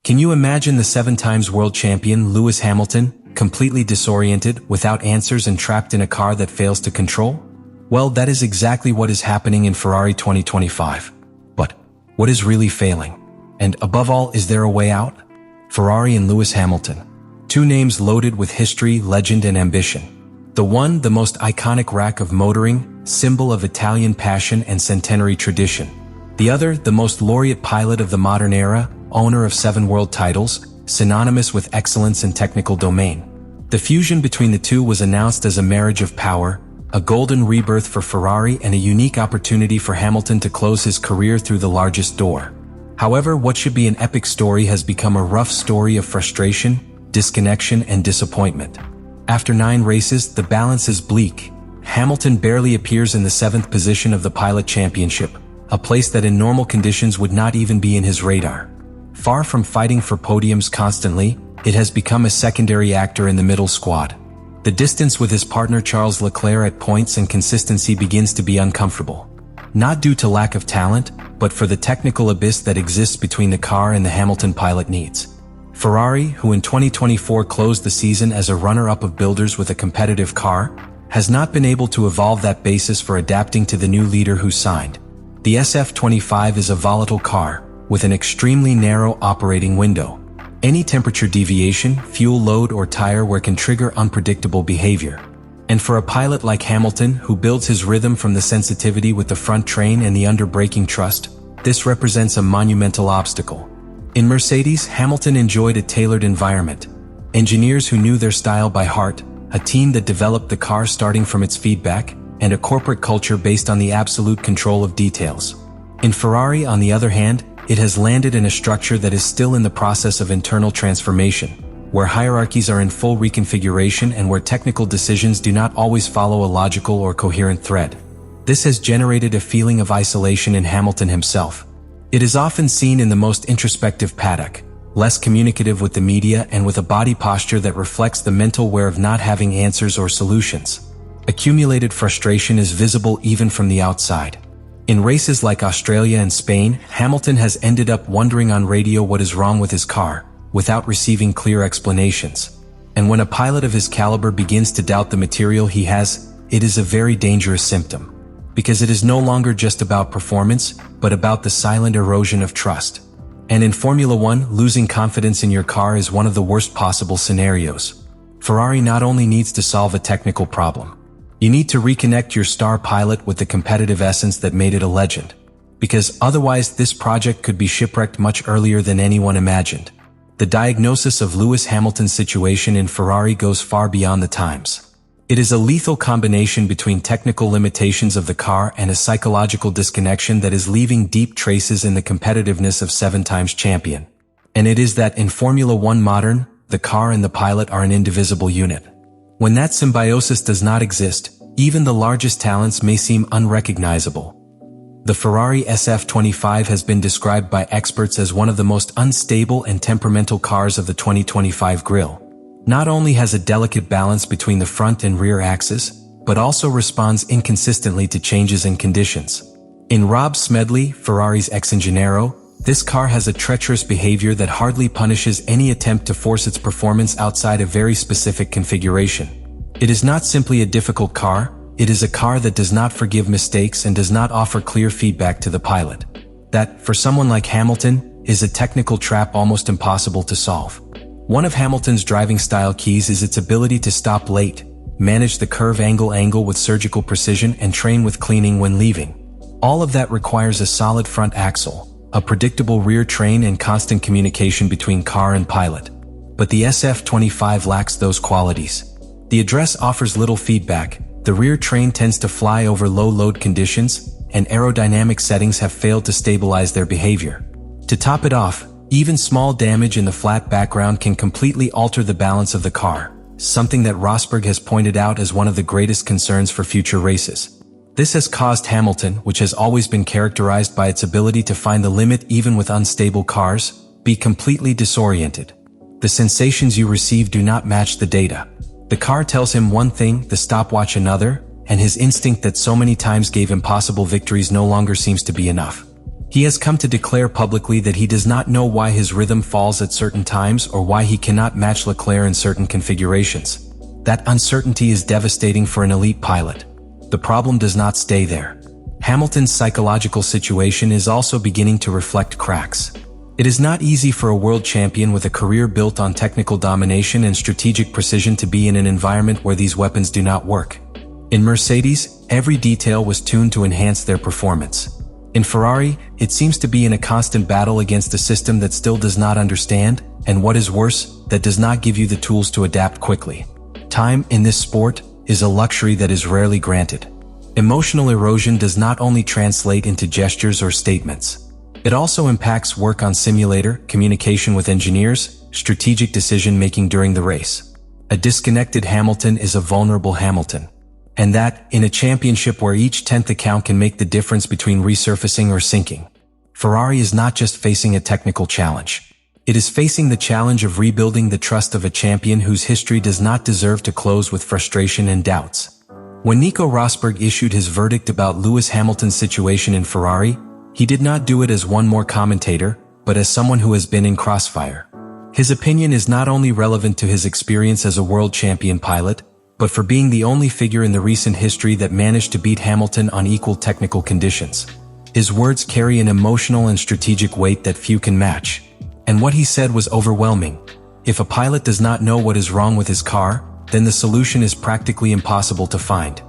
Can you imagine the 7-time world champion Lewis Hamilton, completely disoriented, without answers and trapped in a car that fails to control? Well, that is exactly what is happening in Ferrari 2025. But what is really failing? And above all, is there a way out? Ferrari and Lewis Hamilton. Two names loaded with history, legend, and ambition. The one, the most iconic rack of motoring, symbol of Italian passion and centenary tradition. The other, the most laureate pilot of the modern era, owner of 7 world titles, synonymous with excellence in technical domain. The fusion between the two was announced as a marriage of power, a golden rebirth for Ferrari and a unique opportunity for Hamilton to close his career through the largest door. However, what should be an epic story has become a rough story of frustration, disconnection, and disappointment. After 9 races, the balance is bleak. Hamilton barely appears in the 7th position of the Pilot Championship, a place that in normal conditions would not even be in his radar. Far from fighting for podiums constantly, it has become a secondary actor in the middle squad. The distance with his partner Charles Leclerc at points and consistency begins to be uncomfortable. Not due to lack of talent, but for the technical abyss that exists between the car and the Hamilton pilot needs. Ferrari, who in 2024 closed the season as a runner-up of builders with a competitive car, has not been able to evolve that basis for adapting to the new leader who signed. The SF25 is a volatile car, with an extremely narrow operating window. Any temperature deviation, fuel load, or tire wear can trigger unpredictable behavior. And for a pilot like Hamilton, who builds his rhythm from the sensitivity with the front train and the under-braking trust, this represents a monumental obstacle. In Mercedes, Hamilton enjoyed a tailored environment. Engineers who knew their style by heart, a team that developed the car starting from its feedback, and a corporate culture based on the absolute control of details. In Ferrari, on the other hand, it has landed in a structure that is still in the process of internal transformation, where hierarchies are in full reconfiguration and where technical decisions do not always follow a logical or coherent thread. This has generated a feeling of isolation in Hamilton himself. It is often seen in the most introspective paddock, less communicative with the media and with a body posture that reflects the mental wear of not having answers or solutions. Accumulated frustration is visible even from the outside. In races like Australia and Spain, Hamilton has ended up wondering on radio what is wrong with his car, without receiving clear explanations. And when a pilot of his caliber begins to doubt the material he has, it is a very dangerous symptom. Because it is no longer just about performance, but about the silent erosion of trust. And in Formula One, losing confidence in your car is one of the worst possible scenarios. Ferrari not only needs to solve a technical problem. You need to reconnect your star pilot with the competitive essence that made it a legend. Because otherwise this project could be shipwrecked much earlier than anyone imagined. The diagnosis of Lewis Hamilton's situation in Ferrari goes far beyond the times. It is a lethal combination between technical limitations of the car and a psychological disconnection that is leaving deep traces in the competitiveness of 7-time champion. And it is that in Formula One modern, the car and the pilot are an indivisible unit. When that symbiosis does not exist, even the largest talents may seem unrecognizable. The Ferrari SF25 has been described by experts as one of the most unstable and temperamental cars of the 2025 grille. Not only has a delicate balance between the front and rear axis, but also responds inconsistently to changes in conditions. In Rob Smedley, Ferrari's ex-Ingegnero, this car has a treacherous behavior that hardly punishes any attempt to force its performance outside a very specific configuration. It is not simply a difficult car, it is a car that does not forgive mistakes and does not offer clear feedback to the pilot. That, for someone like Hamilton, is a technical trap almost impossible to solve. One of Hamilton's driving style keys is its ability to stop late, manage the curve angle with surgical precision, and train with cleaning when leaving. All of that requires a solid front axle, a predictable rear train, and constant communication between car and pilot. But the SF25 lacks those qualities. The address offers little feedback, the rear train tends to fly over low load conditions, and aerodynamic settings have failed to stabilize their behavior. To top it off, even small damage in the flat background can completely alter the balance of the car, something that Rosberg has pointed out as one of the greatest concerns for future races. This has caused Hamilton, which has always been characterized by its ability to find the limit even with unstable cars, be completely disoriented. The sensations you receive do not match the data. The car tells him one thing, the stopwatch another, and his instinct that so many times gave impossible victories no longer seems to be enough. He has come to declare publicly that he does not know why his rhythm falls at certain times or why he cannot match Leclerc in certain configurations. That uncertainty is devastating for an elite pilot. The problem does not stay there. Hamilton's psychological situation is also beginning to reflect cracks. It is not easy for a world champion with a career built on technical domination and strategic precision to be in an environment where these weapons do not work. In Mercedes, every detail was tuned to enhance their performance. In Ferrari, it seems to be in a constant battle against a system that still does not understand, and what is worse, that does not give you the tools to adapt quickly. Time, in this sport, is a luxury that is rarely granted. Emotional erosion does not only translate into gestures or statements. It also impacts work on simulator, communication with engineers, strategic decision-making during the race. A disconnected Hamilton is a vulnerable Hamilton. And that, in a championship where each 10th account can make the difference between resurfacing or sinking. Ferrari is not just facing a technical challenge. It is facing the challenge of rebuilding the trust of a champion whose history does not deserve to close with frustration and doubts. When Nico Rosberg issued his verdict about Lewis Hamilton's situation in Ferrari, he did not do it as one more commentator, but as someone who has been in crossfire. His opinion is not only relevant to his experience as a world champion pilot, but for being the only figure in the recent history that managed to beat Hamilton on equal technical conditions. His words carry an emotional and strategic weight that few can match. And what he said was overwhelming. If a pilot does not know what is wrong with his car, then the solution is practically impossible to find.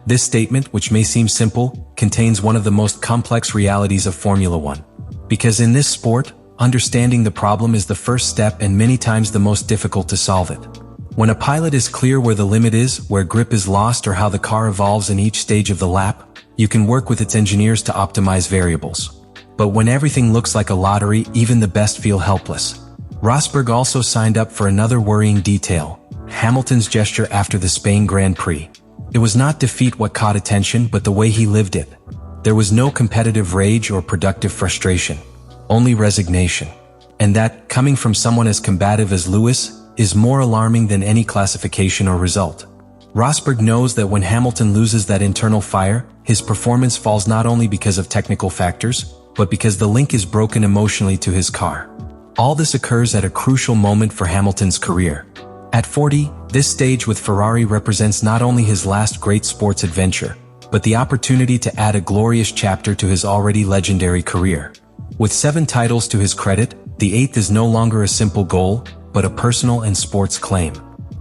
This statement, which may seem simple, contains one of the most complex realities of Formula One. Because in this sport, understanding the problem is the first step and many times the most difficult to solve it. When a pilot is clear where the limit is, where grip is lost or how the car evolves in each stage of the lap, you can work with its engineers to optimize variables. But when everything looks like a lottery, even the best feel helpless. Rosberg also signed up for another worrying detail: Hamilton's gesture after the Spain Grand Prix. It was not defeat what caught attention, but the way he lived it. There was no competitive rage or productive frustration, only resignation. And that, coming from someone as combative as Lewis, is more alarming than any classification or result. Rosberg knows that when Hamilton loses that internal fire, his performance falls not only because of technical factors, but because the link is broken emotionally to his car. All this occurs at a crucial moment for Hamilton's career. At 40, this stage with Ferrari represents not only his last great sports adventure, but the opportunity to add a glorious chapter to his already legendary career. With 7 titles to his credit, the 8th is no longer a simple goal, but a personal and sports claim.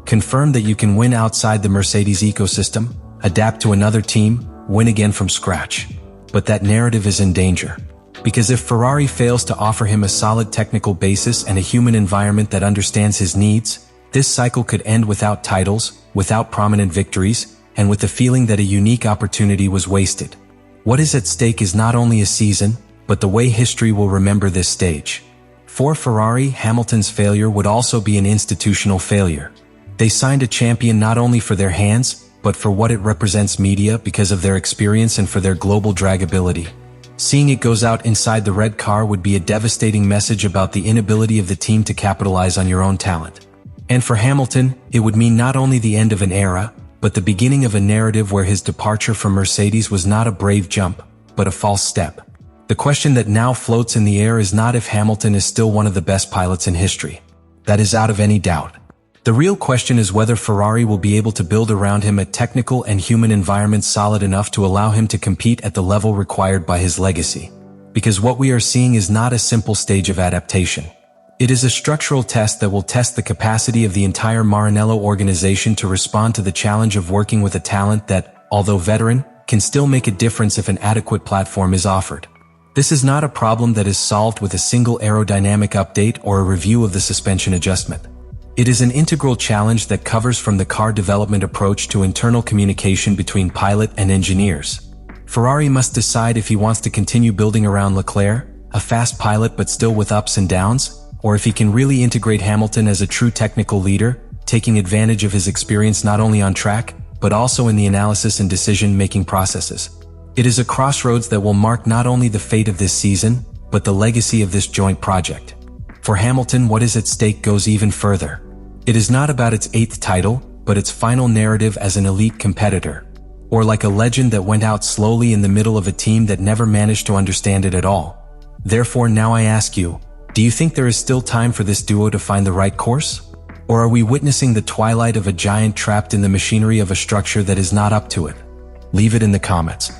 Confirm that you can win outside the Mercedes ecosystem, adapt to another team, win again from scratch. But that narrative is in danger. Because if Ferrari fails to offer him a solid technical basis and a human environment that understands his needs, this cycle could end without titles, without prominent victories, and with the feeling that a unique opportunity was wasted. What is at stake is not only a season, but the way history will remember this stage. For Ferrari, Hamilton's failure would also be an institutional failure. They signed a champion not only for their hands, but for what it represents media because of their experience and for their global dragability. Seeing it goes out inside the red car would be a devastating message about the inability of the team to capitalize on your own talent. And for Hamilton, it would mean not only the end of an era, but the beginning of a narrative where his departure from Mercedes was not a brave jump, but a false step. The question that now floats in the air is not if Hamilton is still one of the best pilots in history. That is out of any doubt. The real question is whether Ferrari will be able to build around him a technical and human environment solid enough to allow him to compete at the level required by his legacy. Because what we are seeing is not a simple stage of adaptation. It is a structural test that will test the capacity of the entire Maranello organization to respond to the challenge of working with a talent that, although veteran, can still make a difference if an adequate platform is offered. This is not a problem that is solved with a single aerodynamic update or a review of the suspension adjustment. It is an integral challenge that covers from the car development approach to internal communication between pilot and engineers. Ferrari must decide if he wants to continue building around Leclerc, a fast pilot but still with ups and downs, or if he can really integrate Hamilton as a true technical leader, taking advantage of his experience not only on track, but also in the analysis and decision-making processes. It is a crossroads that will mark not only the fate of this season, but the legacy of this joint project. For Hamilton, what is at stake goes even further. It is not about its 8th title, but its final narrative as an elite competitor. Or like a legend that went out slowly in the middle of a team that never managed to understand it at all? Therefore, now I ask you, do you think there is still time for this duo to find the right course? Or are we witnessing the twilight of a giant trapped in the machinery of a structure that is not up to it? Leave it in the comments.